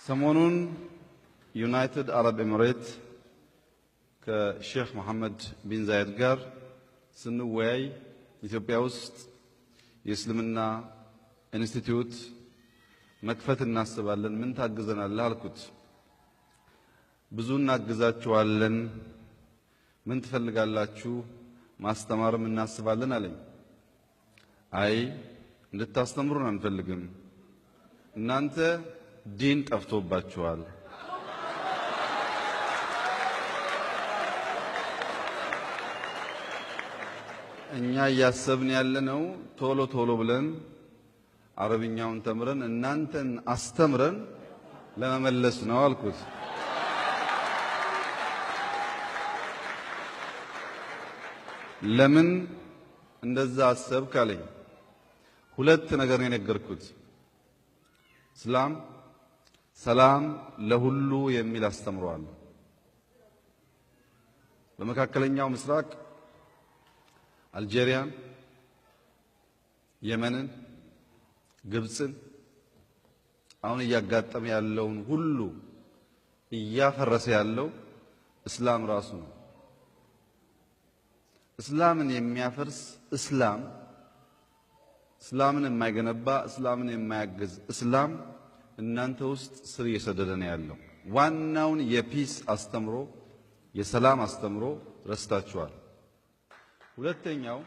ሰሞኑን ዩናይትድ አረብ ኤሚሬት ከሼክ መሐመድ ቢን ዛይድ ጋር ስንወያይ ኢትዮጵያ ውስጥ የእስልምና ኢንስቲትዩት መክፈት እናስባለን፣ ምን ታግዘናለህ አልኩት። ብዙ እናግዛችኋለን፣ ምን ትፈልጋላችሁ? ማስተማርም እናስባለን አለኝ። አይ እንድታስተምሩን አንፈልግም፣ እናንተ ዲን ጠፍቶባችኋል፣ እኛ እያሰብን ያለነው ቶሎ ቶሎ ብለን አረብኛውን ተምረን እናንተን አስተምረን ለመመለስ ነው አልኩት። ለምን እንደዛ አሰብክ አለኝ። ሁለት ነገር ነው የነገርኩት። እስላም ሰላም ለሁሉ የሚል አስተምሯል። በመካከለኛው ምስራቅ አልጄሪያን፣ የመንን፣ ግብፅን አሁን እያጋጠመ ያለውን ሁሉ እያፈረሰ ያለው እስላም ራሱ ነው። እስላምን የሚያፈርስ እስላም፣ እስላምን የማይገነባ እስላምን የማያግዝ እስላም እናንተ ውስጥ ስር እየሰደደ ነው ያለው። ዋናውን የፒስ አስተምሮ የሰላም አስተምሮ ረስታችኋል። ሁለተኛው